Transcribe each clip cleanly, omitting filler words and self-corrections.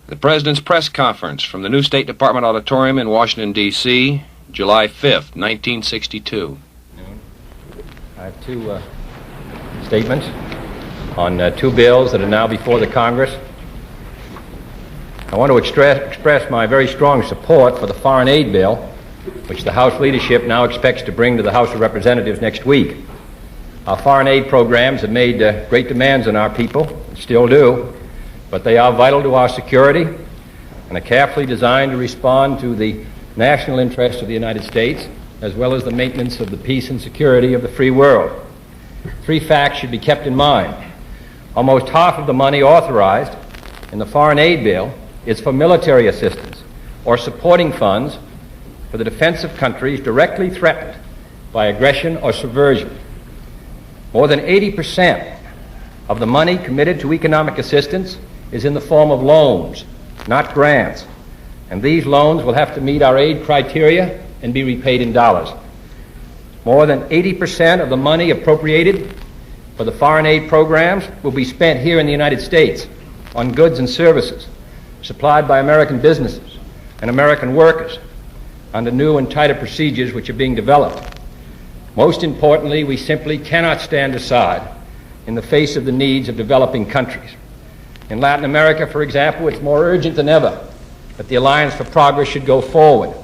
The President's Press Conference from the new State Department Auditorium in Washington, D.C., July 5th, 1962. I have two statements on two bills that are now before the Congress. I want to express my very strong support for the foreign aid bill, which the House leadership now expects to bring to the House of Representatives next week. Our foreign aid programs have made great demands on our people, and still do, but they are vital to our security and are carefully designed to respond to the national interests of the United States, as well as the maintenance of the peace and security of the free world. Three facts should be kept in mind. Almost half of the money authorized in the foreign aid bill is for military assistance or supporting funds for the defense of countries directly threatened by aggression or subversion. More than 80% of the money committed to economic assistance is in the form of loans, not grants, and these loans will have to meet our aid criteria and be repaid in dollars. More than 80% of the money appropriated for the foreign aid programs will be spent here in the United States on goods and services supplied by American businesses and American workers under new and tighter procedures which are being developed. Most importantly, we simply cannot stand aside in the face of the needs of developing countries. In Latin America, for example, it's more urgent than ever that the Alliance for Progress should go forward.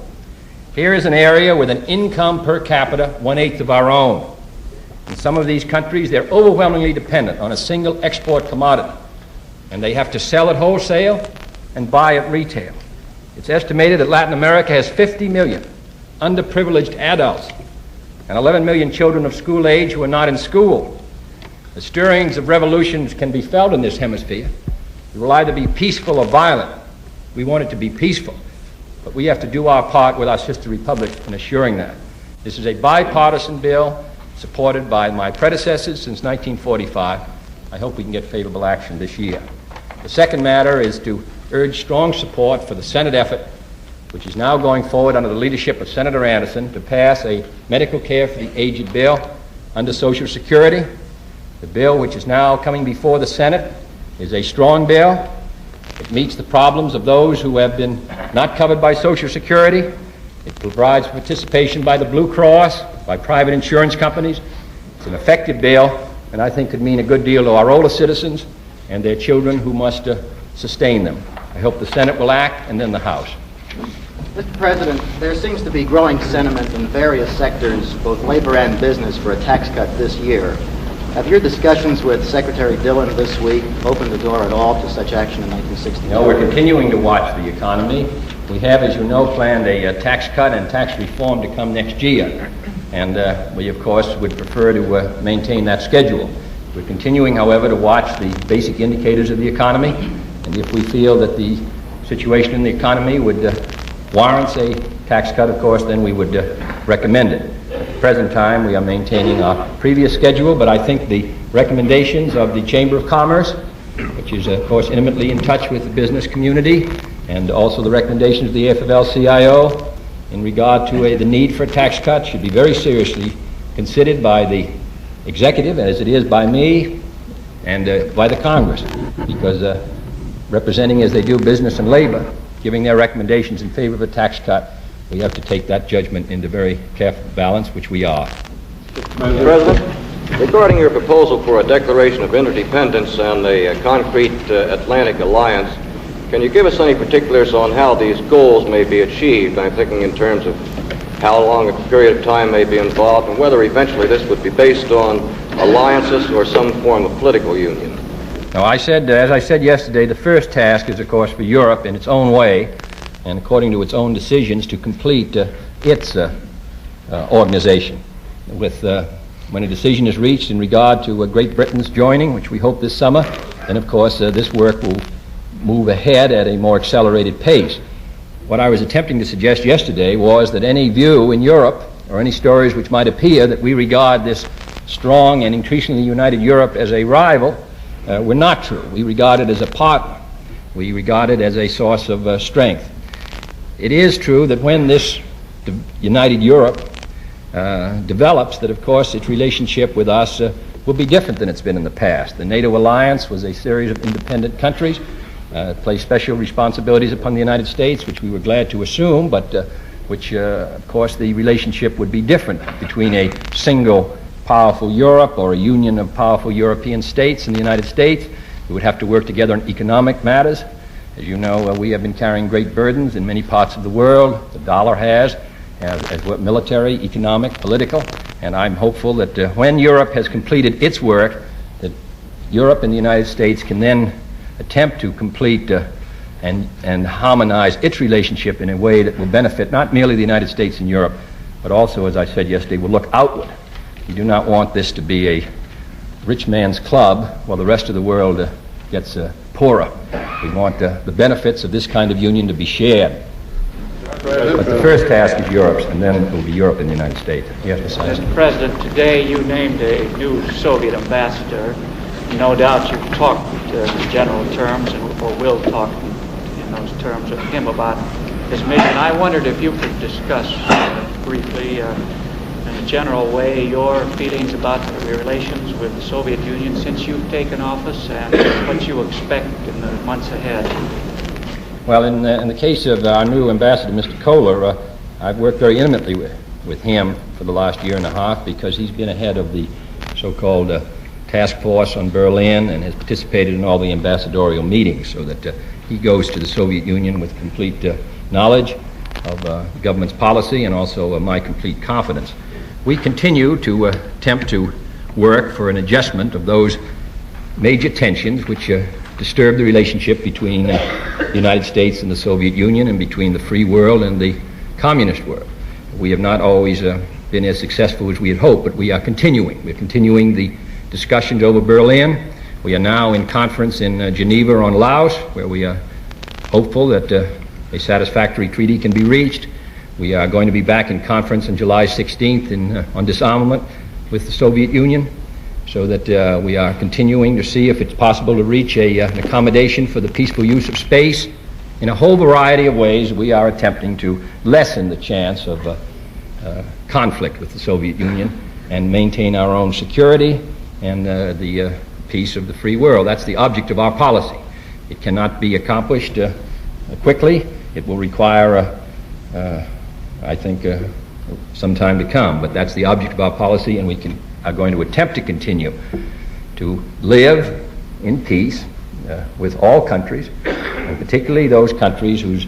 Here is an area with an income per capita 1/8 of our own. In some of these countries, they're overwhelmingly dependent on a single export commodity, and they have to sell at wholesale and buy at retail. It's estimated that Latin America has 50 million underprivileged adults and 11 million children of school age who are not in school. The stirrings of revolutions can be felt in this hemisphere. It will either be peaceful or violent. We want it to be peaceful, but we have to do our part with our sister republic in assuring that. This is a bipartisan bill supported by my predecessors since 1945. I hope we can get favorable action this year. The second matter is to urge strong support for the Senate effort, which is now going forward under the leadership of Senator Anderson, to pass a medical care for the aged bill under Social Security. The bill which is now coming before the Senate is a strong bill. It meets the problems of those who have been not covered by Social Security. It provides participation by the Blue Cross, by private insurance companies. It's an effective bill, and I think could mean a good deal to our older citizens and their children who must sustain them. I hope the Senate will act, and then the House. Mr. President, there seems to be growing sentiment in various sectors, both labor and business, for a tax cut this year. Have your discussions with Secretary Dillon this week opened the door at all to such action in 1960? No, we're continuing to watch the economy. We have, as you know, planned a tax cut and tax reform to come next year. And we, of course, would prefer to maintain that schedule. We're continuing, however, to watch the basic indicators of the economy. And if we feel that the situation in the economy would warrant a tax cut, of course, then we would recommend it. At the present time, we are maintaining our previous schedule, but I think the recommendations of the Chamber of Commerce, which is, of course, intimately in touch with the business community, and also the recommendations of the AFL-CIO in regard to the need for a tax cut should be very seriously considered by the executive, as it is by me, and by the Congress, because representing as they do business and labor, giving their recommendations in favor of a tax cut, we have to take that judgment into very careful balance, which we are. Mr. President, regarding your proposal for a Declaration of Interdependence and a concrete Atlantic alliance, can you give us any particulars on how these goals may be achieved? I'm thinking in terms of how long a period of time may be involved, and whether eventually this would be based on alliances or some form of political union. Now, as I said yesterday, the first task is, of course, for Europe in its own way, and according to its own decisions, to complete its organization. When a decision is reached in regard to Great Britain's joining, which we hope this summer, then of course this work will move ahead at a more accelerated pace. What I was attempting to suggest yesterday was that any view in Europe, or any stories which might appear that we regard this strong and increasingly united Europe as a rival, were not true. We regard it as a partner. We regard it as a source of strength. It is true that when this united Europe develops, that of course its relationship with us will be different than it's been in the past. The NATO alliance was a series of independent countries. place special responsibilities upon the United States, which we were glad to assume, but which, of course, the relationship would be different between a single powerful Europe or a union of powerful European states and the United States. We would have to work together on economic matters. As you know, we have been carrying great burdens in many parts of the world. The dollar has, as well, military, economic, political, and I'm hopeful that when Europe has completed its work, that Europe and the United States can then attempt to complete and harmonize its relationship in a way that will benefit not merely the United States and Europe, but also, as I said yesterday, will look outward. We do not want this to be a rich man's club while the rest of the world gets poorer. We want the benefits of this kind of union to be shared. But the first task is Europe's, and then it will be Europe and the United States. Yes, Mr. President, today you named a new Soviet ambassador. No doubt you've talked in general terms, or will talk in those terms with him about his mission. I wondered if you could discuss briefly, in a general way, your feelings about the relations with the Soviet Union since you've taken office and what you expect in the months ahead. Well, in the case of our new ambassador, Mr. Kohler, I've worked very intimately with him for the last year and a half because he's been ahead of the so-called task force on Berlin and has participated in all the ambassadorial meetings, so that he goes to the Soviet Union with complete knowledge of the government's policy and also my complete confidence. We continue to attempt to work for an adjustment of those major tensions which disturb the relationship between the United States and the Soviet Union and between the free world and the communist world. We have not always been as successful as we had hoped, but we are continuing. We're continuing the discussions over Berlin. We are now in conference in Geneva on Laos, where we are hopeful that a satisfactory treaty can be reached. We are going to be back in conference on July 16th on disarmament with the Soviet Union, so that we are continuing to see if it's possible to reach an accommodation for the peaceful use of space. In a whole variety of ways, we are attempting to lessen the chance of conflict with the Soviet Union and maintain our own security and the peace of the free world. That's the object of our policy. It cannot be accomplished quickly. It will require, I think, some time to come, but that's the object of our policy, and we are going to attempt to continue to live in peace with all countries, and particularly those countries whose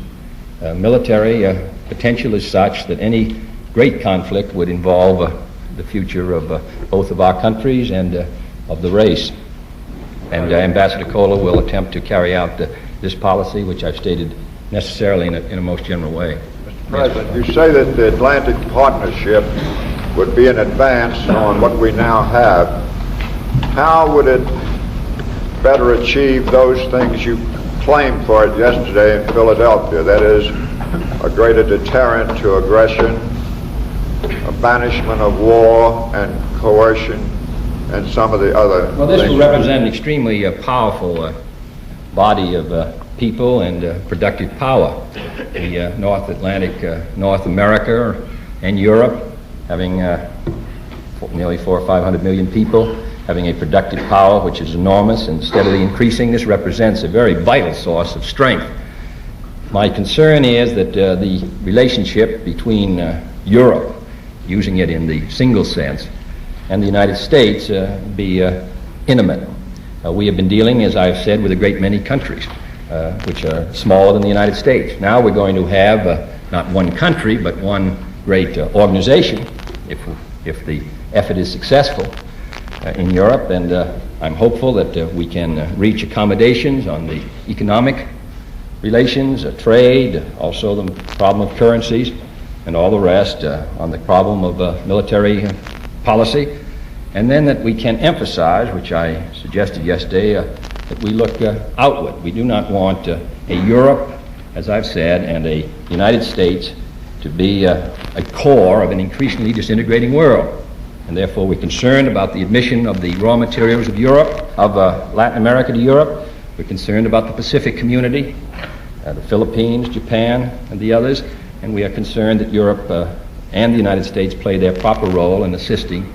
military potential is such that any great conflict would involve the future of both of our countries and of the race. And Ambassador Kohler will attempt to carry out this policy, which I've stated necessarily in a most general way. Mr. President, you say that the Atlantic Partnership would be an advance on what we now have. How would it better achieve those things you claimed for it yesterday in Philadelphia? That is, a greater deterrent to aggression, a banishment of war and coercion, and some of the other Well, this things. will represent an extremely powerful body of people and productive power. The North Atlantic, North America and Europe, having nearly 400 or 500 million people, having a productive power which is enormous and steadily increasing, this represents a very vital source of strength. My concern is that the relationship between Europe, using it in the single sense, and the United States be intimate. We have been dealing, as I've said, with a great many countries, which are smaller than the United States. Now we're going to have not one country, but one great organization, if the effort is successful in Europe, and I'm hopeful that we can reach accommodations on the economic relations, trade, also the problem of currencies, and all the rest, on the problem of military policy, and then that we can emphasize, which I suggested yesterday, that we look outward. We do not want a Europe, as I've said, and a United States to be a core of an increasingly disintegrating world. And therefore we're concerned about the admission of the raw materials of Europe, of Latin America to Europe. We're concerned about the Pacific community, the Philippines, Japan, and the others. And we are concerned that Europe and the United States play their proper role in assisting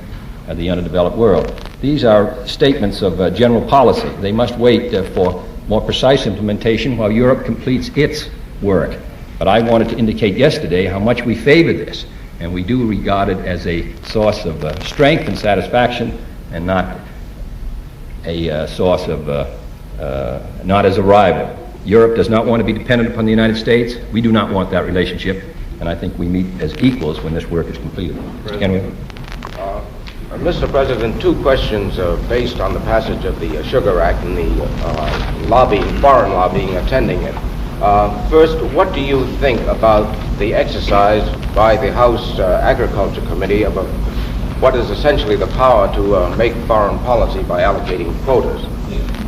the underdeveloped world. These are statements of general policy. They must wait for more precise implementation while Europe completes its work. But I wanted to indicate yesterday how much we favor this, and we do regard it as a source of strength and satisfaction, and not a source of, not as a rival. Europe does not want to be dependent upon the United States. We do not want that relationship, and I think we meet as equals when this work is completed. Mr. Kenway? Mr. President, two questions based on the passage of the Sugar Act and the foreign lobbying attending it. First, what do you think about the exercise by the House Agriculture Committee of what is essentially the power to make foreign policy by allocating quotas?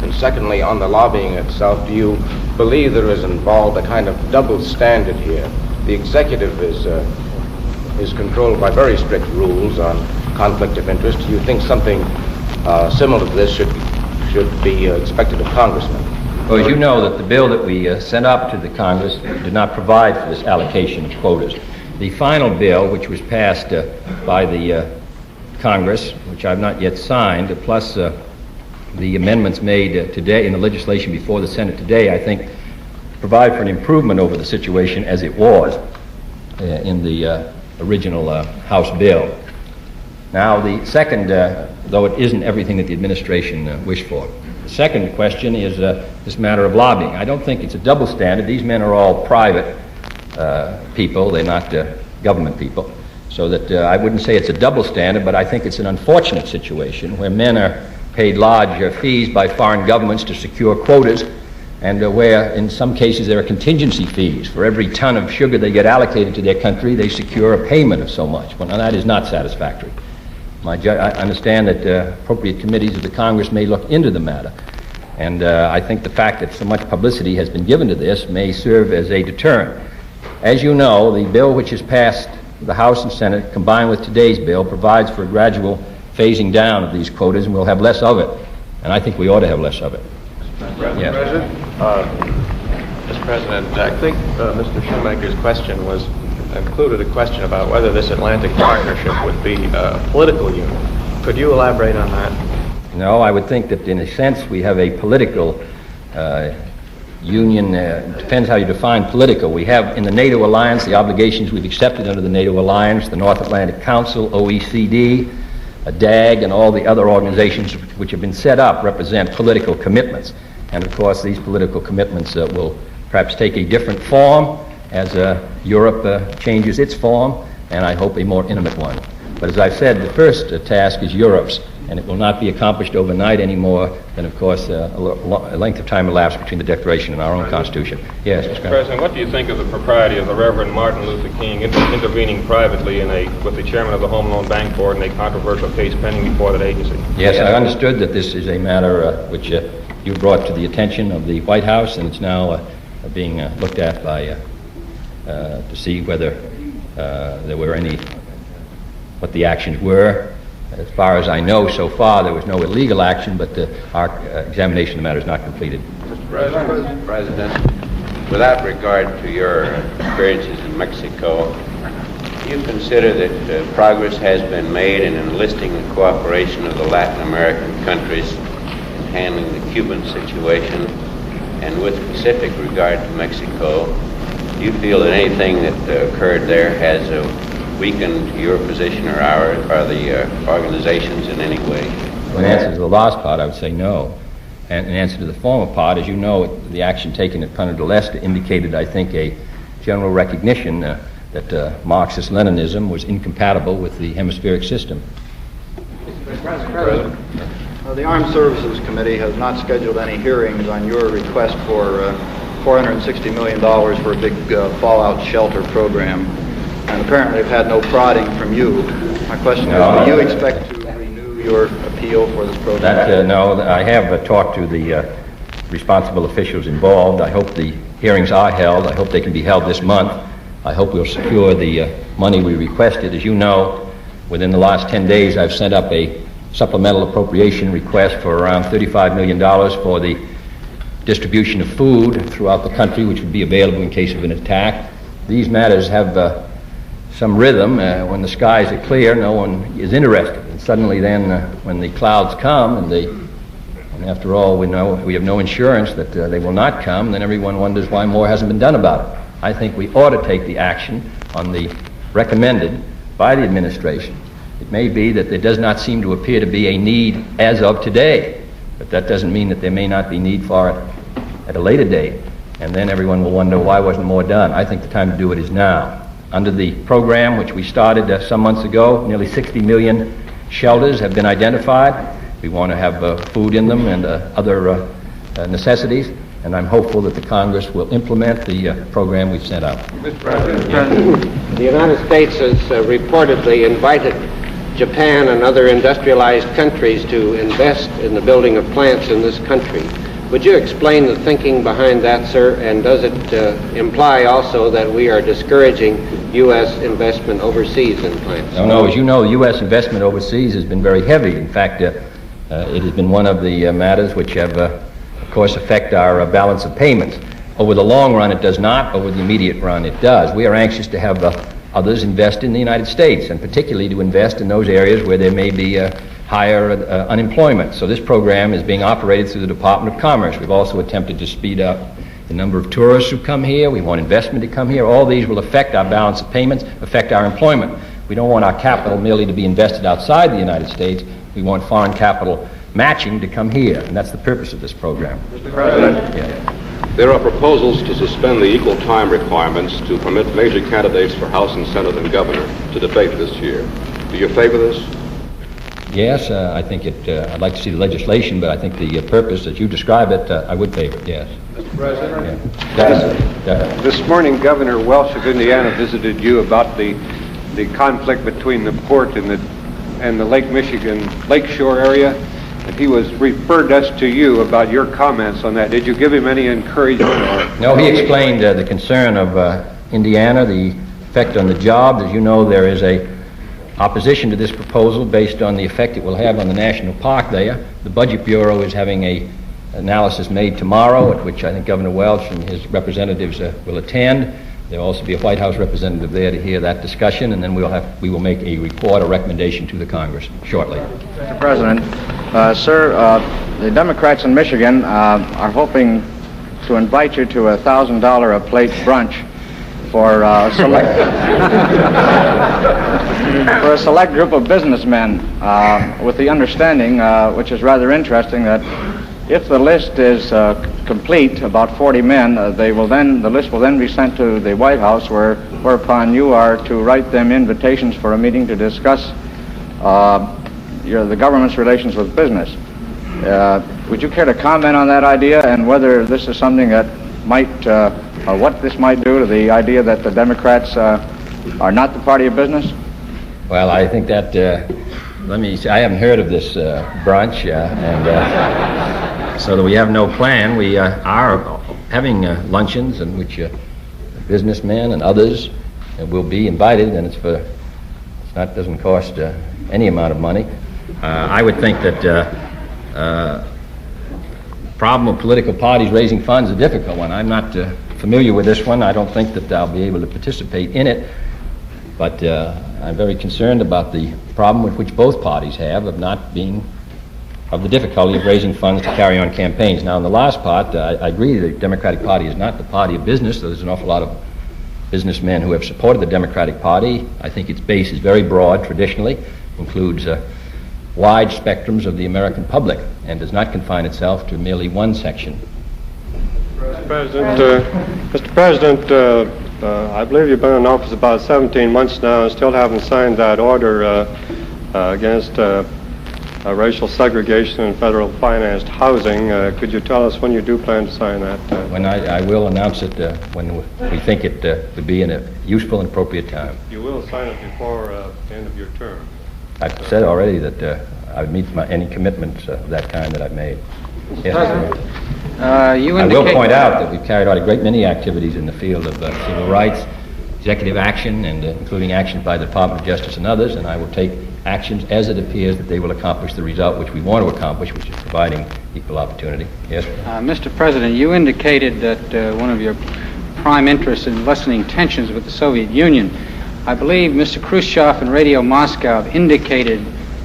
And secondly, on the lobbying itself, do you believe there is involved a kind of double standard here? The executive is controlled by very strict rules on conflict of interest. Do you think something similar to this should be expected of congressmen? Well, as you know, that the bill that we sent up to the Congress did not provide for this allocation of quotas. The final bill, which was passed by the Congress, which I've not yet signed, plus the amendments made today in the legislation before the Senate today, I think provide for an improvement over the situation as it was in the original House bill. Now, the second, though it isn't everything that the administration wished for, the second question is this matter of lobbying. I don't think it's a double standard. These men are all private people. They're not government people. So that I wouldn't say it's a double standard, but I think it's an unfortunate situation where men are paid large fees by foreign governments to secure quotas, and where in some cases there are contingency fees. For every ton of sugar they get allocated to their country, they secure a payment of so much. Well, now that is not satisfactory. I understand that appropriate committees of the Congress may look into the matter, and I think the fact that so much publicity has been given to this may serve as a deterrent. As you know, the bill which has passed the House and Senate, combined with today's bill, provides for a gradual phasing down of these quotas, and we'll have less of it. And I think we ought to have less of it. Mr. President, I think Mr. Shoemaker's question included a question about whether this Atlantic Partnership would be a political union. Could you elaborate on that? No, I would think that in a sense we have a political union. Depends how you define political. We have in the NATO alliance the obligations we've accepted under the NATO alliance, the North Atlantic Council, OECD, DAG, and all the other organizations which have been set up represent political commitments. And of course these political commitments will perhaps take a different form as Europe changes its form, and I hope a more intimate one. But as I've said, the first task is Europe's, and it will not be accomplished overnight any more than, of course, a length of time elapsed between the Declaration and our own Constitution. Yes, Mr. President, what do you think of the propriety of the Reverend Martin Luther King intervening privately with the chairman of the Home Loan Bank Board in a controversial case pending before that agency? Yes, I understood that this is a matter which you brought to the attention of the White House, and it's now being looked at by to see whether there were any, what the actions were. As far as I know, so far, there was no illegal action, but our examination of the matter is not completed. Mr. President, without regard to your experiences in Mexico, do you consider that progress has been made in enlisting the cooperation of the Latin American countries in handling the Cuban situation? And with specific regard to Mexico, do you feel that anything that occurred there has weakened your position or the organizations in any way? In answer to the last part, I would say no. And in answer to the former part, as you know, the action taken at Punta del Este indicated, I think, a general recognition that Marxist-Leninism was incompatible with the hemispheric system. Mr. President, the Armed Services Committee has not scheduled any hearings on your request for $460 million for a big fallout shelter program. And apparently they've had no prodding from you. My question is, do you expect to renew your appeal for this program? No, I have talked to the responsible officials involved. I hope the hearings are held. I hope they can be held this month. I hope we'll secure the money we requested. As you know, within the last 10 days, I've sent up a supplemental appropriation request for around $35 million for the distribution of food throughout the country, which would be available in case of an attack. These matters have some rhythm. When the skies are clear, no one is interested. And suddenly then, when the clouds come and the and after all, we have no insurance that they will not come, then everyone wonders why more hasn't been done about it. I think we ought to take the action on the recommended by the administration. It may be that there does not seem to appear to be a need as of today, but that doesn't mean that there may not be need for it at a later date, and then everyone will wonder why wasn't more done. I think the time to do it is now. Under the program which we started some months ago, nearly 60 million shelters have been identified. We want to have food in them and other necessities, and I'm hopeful that the Congress will implement the program we've sent out. Mr. President, the United States has reportedly invited Japan and other industrialized countries to invest in the building of plants in this country. Would you explain the thinking behind that, sir, and does it imply also that we are discouraging U.S. investment overseas in plants? No, as you know, U.S. investment overseas has been very heavy. In fact, it has been one of the matters which have, of course, affect our balance of payments. Over the long run, it does not. Over the immediate run, it does. We are anxious to have others invest in the United States, and particularly to invest in those areas where there may be higher unemployment. So this program is being operated through the Department of Commerce. We've also attempted to speed up the number of tourists who come here. We want investment to come here. All these will affect our balance of payments, affect our employment. We don't want our capital merely to be invested outside the United States. We want foreign capital matching to come here, and that's the purpose of this program. Mr. President, there are proposals to suspend the equal time requirements to permit major candidates for House and Senate and governor to debate this year. Do you favor this? Yes, I think I'd like to see the legislation, but I think the purpose that you describe it, I would favor it, yes. Mr. President, this morning Governor Welch of Indiana visited you about the conflict between the port and the Lake Michigan lakeshore area, and he was referred us to you about your comments on that. Did you give him any encouragement? No, he explained the concern of Indiana, the effect on the jobs. As you know, there is a opposition to this proposal based on the effect it will have on the national park there. The Budget Bureau is having an analysis made tomorrow, at which I think Governor Welch and his representatives will attend. There will also be a White House representative there to hear that discussion, and then we will make a report, a recommendation to the Congress shortly. Mr. President, sir, the Democrats in Michigan are hoping to invite you to a $1,000 a plate brunch for a select group of businessmen, with the understanding, which is rather interesting, that if the list is complete, about 40 men, the list will then be sent to the White House, whereupon you are to write them invitations for a meeting to discuss the government's relations with business. Would you care to comment on that idea and whether this is something that might, or what this might do to the idea that the Democrats are not the party of business? Well, I think that, let me say, I haven't heard of this brunch, and so that we have no plan. We are having luncheons in which businessmen and others will be invited, and doesn't cost any amount of money. I would think that problem of political parties raising funds is a difficult one. I'm not familiar with this one. I don't think that I'll be able to participate in it, but I'm very concerned about the problem with which both parties have of the difficulty of raising funds to carry on campaigns. Now, in the last part, I agree the Democratic Party is not the party of business. There's an awful lot of businessmen who have supported the Democratic Party. I think its base is very broad, traditionally, includes wide spectrums of the American public, and does not confine itself to merely one section. Mr. President, I believe you've been in office about 17 months now and still haven't signed that order against racial segregation in federal financed housing. Could you tell us when you do plan to sign that? When I will announce it when we think it would be in a useful and appropriate time. You will sign it before the end of your term. I've said already that I would meet any commitments of that kind that I've made. Yes, I will point out that we've carried out a great many activities in the field of civil rights, executive action, and including actions by the Department of Justice and others, and I will take actions as it appears that they will accomplish the result which we want to accomplish, which is providing equal opportunity. Yes? Mr. President, you indicated that one of your prime interests in lessening tensions with the Soviet Union. I believe Mr. Khrushchev and Radio Moscow indicated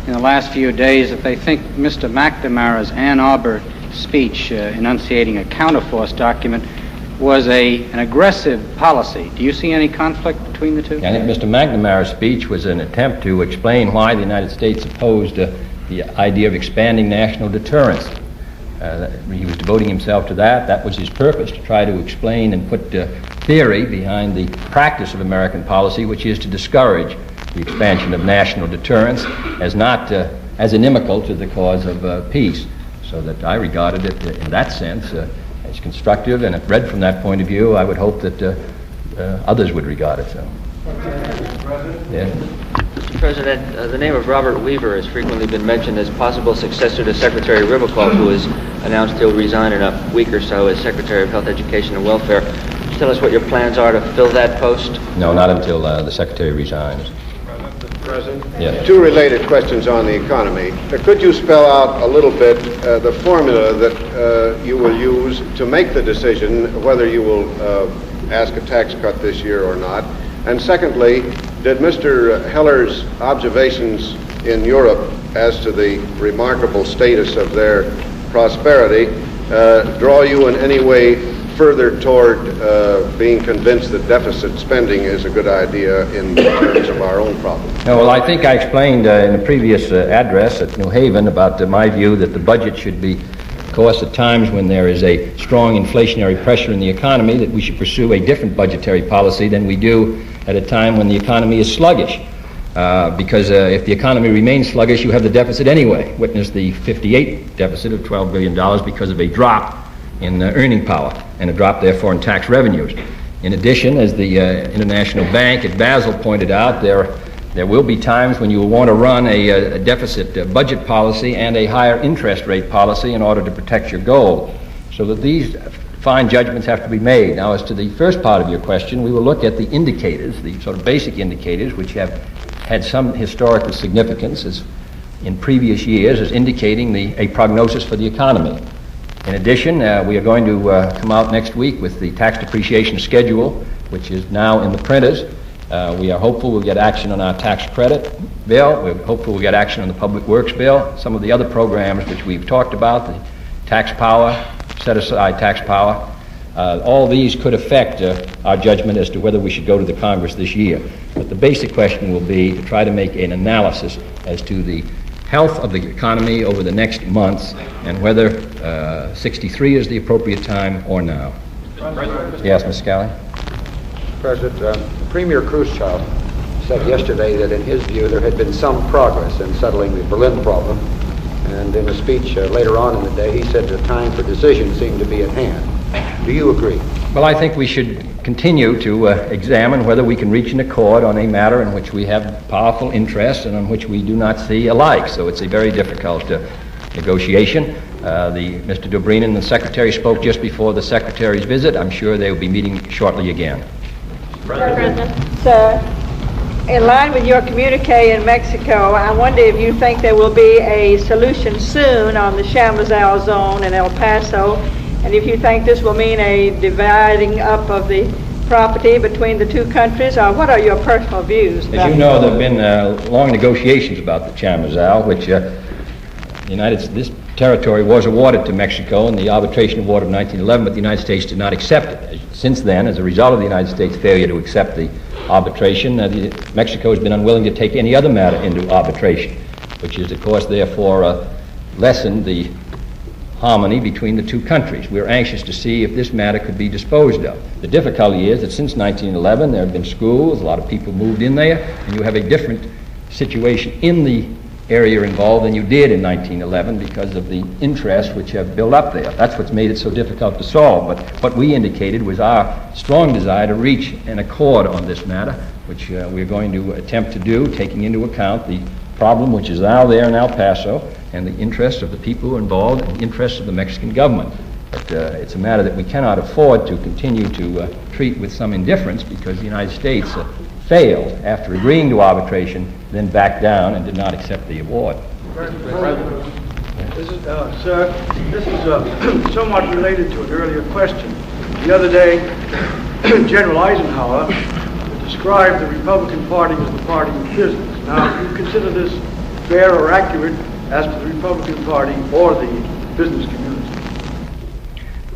in the last few days that they think Mr. McNamara's Ann Arbor speech enunciating a counterforce document was an aggressive policy. Do you see any conflict between the two? I think Mr. McNamara's speech was an attempt to explain why the United States opposed the idea of expanding national deterrence. He was devoting himself to that. That was his purpose, to try to explain and put theory behind the practice of American policy, which is to discourage the expansion of national deterrence as not as inimical to the cause of peace. So that I regarded it in that sense as constructive, and if read from that point of view, I would hope that others would regard it so. Yeah. Mr. President, the name of Robert Weaver has frequently been mentioned as possible successor to Secretary Ribicoff, who has announced he'll resign in a week or so as Secretary of Health, Education, and Welfare. Could you tell us what your plans are to fill that post? No, not until the Secretary resigns. Mr. President? Yes. Two related questions on the economy. Could you spell out a little bit the formula that you will use to make the decision whether you will ask a tax cut this year or not? And secondly, did Mr. Heller's observations in Europe as to the remarkable status of their prosperity draw you in any way further toward being convinced that deficit spending is a good idea in terms of our own problem? No, well, I think I explained in a previous address at New Haven about my view that the budget should be, of course, at times when there is a strong inflationary pressure in the economy, that we should pursue a different budgetary policy than we do at a time when the economy is sluggish. Because if the economy remains sluggish, you have the deficit anyway. Witness the 58 deficit of $12 billion because of a drop in earning power and a drop, therefore, in tax revenues. In addition, as the International Bank at Basel pointed out, there will be times when you will want to run a deficit budget policy and a higher interest rate policy in order to protect your goal. So that these fine judgments have to be made. Now, as to the first part of your question, we will look at the indicators, the sort of basic indicators, which have had some historical significance as in previous years as indicating a prognosis for the economy. In addition, we are going to come out next week with the tax depreciation schedule, which is now in the printers. We are hopeful we'll get action on our tax credit bill. We're hopeful we'll get action on the public works bill. Some of the other programs which we've talked about, the tax power, set-aside tax power, all these could affect our judgment as to whether we should go to the Congress this year. But the basic question will be to try to make an analysis as to the health of the economy over the next months and whether 63 is the appropriate time or now. Yes, Ms. Scally? President, Premier Khrushchev said yesterday that in his view there had been some progress in settling the Berlin problem, and in a speech later on in the day he said the time for decision seemed to be at hand. Do you agree? Well, I think we should continue to examine whether we can reach an accord on a matter in which we have powerful interests and on which we do not see alike. So it's a very difficult negotiation. Mr. Dobrynin and the Secretary spoke just before the Secretary's visit. I'm sure they will be meeting shortly again. President. Sir, in line with your communique in Mexico, I wonder if you think there will be a solution soon on the Chamizal zone in El Paso, and if you think this will mean a dividing up of the property between the two countries, or what are your personal views? As you know, there have been long negotiations about the Chamizal, which this territory was awarded to Mexico in the arbitration award of 1911, but the United States did not accept it. Since then, as a result of the United States' failure to accept the arbitration, Mexico has been unwilling to take any other matter into arbitration, which is, of course, therefore lessened the harmony between the two countries. We're anxious to see if this matter could be disposed of. The difficulty is that since 1911, there have been schools, a lot of people moved in there, and you have a different situation in the area involved than you did in 1911 because of the interests which have built up there. That's what's made it so difficult to solve. But what we indicated was our strong desire to reach an accord on this matter, which we're going to attempt to do, taking into account the problem which is now there in El Paso and the interests of the people who are involved and the interests of the Mexican government. But it's a matter that we cannot afford to continue to treat with some indifference because the United States failed after agreeing to arbitration, then backed down and did not accept the award. This is, sir, this is somewhat related to an earlier question. The other day, General Eisenhower described the Republican Party as the party of business. Now, if you consider this fair or accurate as to the Republican Party or the business community?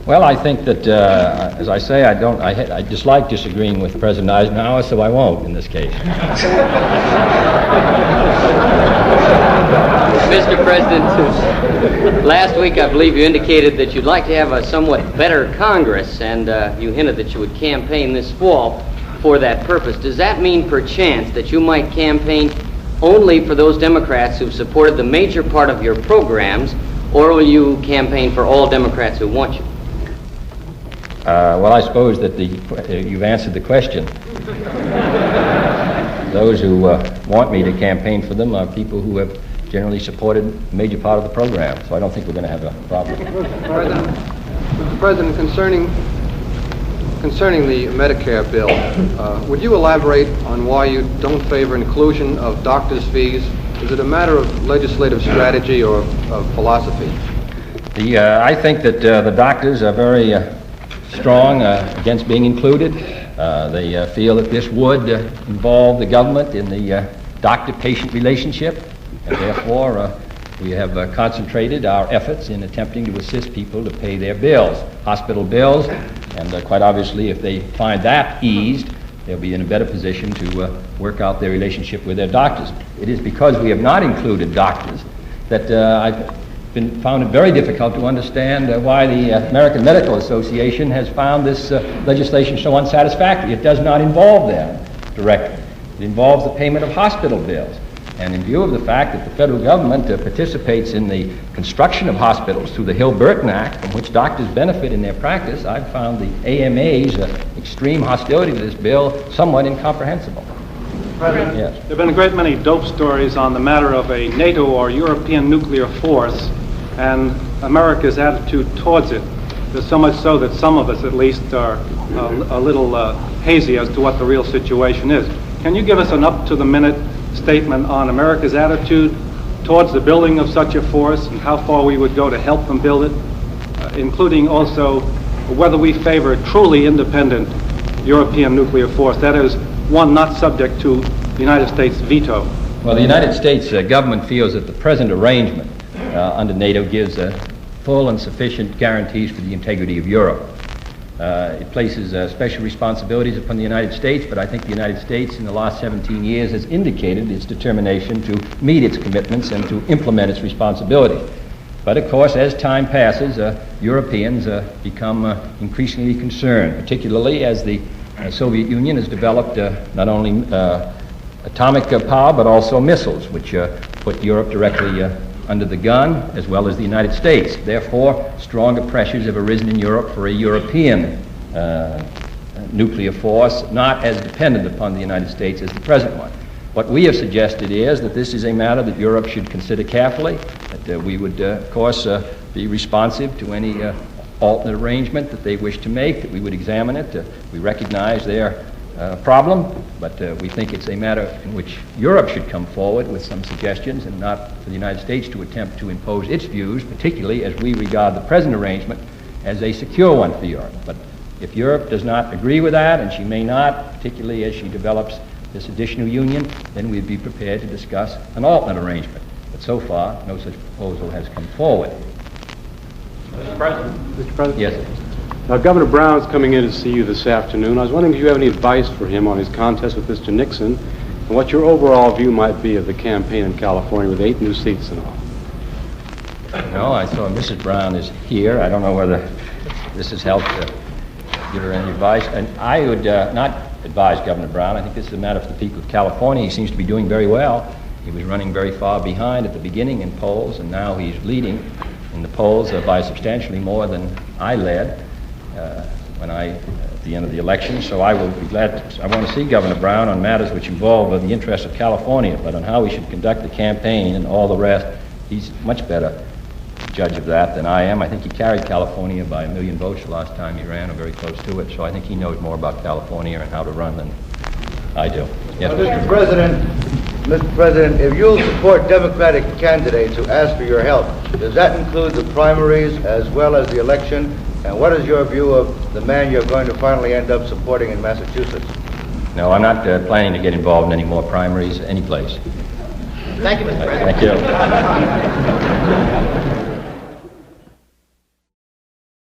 Well, I think that, as I say, I dislike disagreeing with President Eisenhower, so I won't in this case. Mr. President, last week I believe you indicated that you'd like to have a somewhat better Congress, and you hinted that you would campaign this fall for that purpose. Does that mean, perchance, that you might campaign only for those Democrats who've supported the major part of your programs, or will you campaign for all Democrats who want you? Well, I suppose that you've answered the question. Those who want me to campaign for them are people who have generally supported a major part of the program, so I don't think we're going to have a problem. Mr. President, concerning the Medicare bill, would you elaborate on why you don't favor inclusion of doctors' fees? Is it a matter of legislative strategy or of philosophy? I think that the doctors are very strong against being included. They feel that this would involve the government in the doctor-patient relationship, and therefore we have concentrated our efforts in attempting to assist people to pay their bills, hospital bills, and quite obviously if they find that eased, they'll be in a better position to work out their relationship with their doctors. It is because we have not included doctors that I've found it very difficult to understand why the American Medical Association has found this legislation so unsatisfactory. It does not involve them directly. It involves the payment of hospital bills. And in view of the fact that the federal government participates in the construction of hospitals through the Hill-Burton Act, from which doctors benefit in their practice, I've found the AMA's extreme hostility to this bill somewhat incomprehensible. President, yes. there have been a great many dope stories on the matter of a NATO or European nuclear force and America's attitude towards it. There's so much so that some of us, at least, are a little hazy as to what the real situation is. Can you give us an up-to-the-minute statement on America's attitude towards the building of such a force and how far we would go to help them build it, including also whether we favor a truly independent European nuclear force, that is, one not subject to the United States veto? Well, the United States government feels that the present arrangement under NATO gives full and sufficient guarantees for the integrity of Europe. It places special responsibilities upon the United States, but I think the United States in the last 17 years has indicated its determination to meet its commitments and to implement its responsibilities. But of course, as time passes, Europeans become increasingly concerned, particularly as the Soviet Union has developed not only atomic power, but also missiles, which put Europe directly under the gun, as well as the United States. Therefore, stronger pressures have arisen in Europe for a European nuclear force, not as dependent upon the United States as the present one. What we have suggested is that this is a matter that Europe should consider carefully, that we would, of course, be responsive to any alternate arrangement that they wish to make, that we would examine it. We recognize their problem, but we think it's a matter in which Europe should come forward with some suggestions and not for the United States to attempt to impose its views, particularly as we regard the present arrangement as a secure one for Europe. But if Europe does not agree with that, and she may not, particularly as she develops this additional union, then we'd be prepared to discuss an alternate arrangement. But so far, no such proposal has come forward. Mr. President? Yes. Governor Brown's coming in to see you this afternoon. I was wondering if you have any advice for him on his contest with Mr. Nixon and what your overall view might be of the campaign in California with 8 new seats and all. No, I saw Mrs. Brown is here. I don't know whether this has helped give her any advice. And I would not advise Governor Brown. I think this is a matter for the people of California. He seems to be doing very well. He was running very far behind at the beginning in polls, and now he's leading in the polls by substantially more than I led at the end of the election. So I will be glad I want to see Governor Brown on matters which involve the interests of California, but on how we should conduct the campaign and all the rest, he's much better judge of that than I am. I think he carried California by 1 million votes the last time he ran, or very close to it, so I think he knows more about California and how to run than I do. Yes, Mr. President, if you'll support Democratic candidates who ask for your help, does that include the primaries as well as the election? And what is your view of the man you're going to finally end up supporting in Massachusetts? No, I'm not planning to get involved in any more primaries any place. Thank you, Mr. President. Thank you.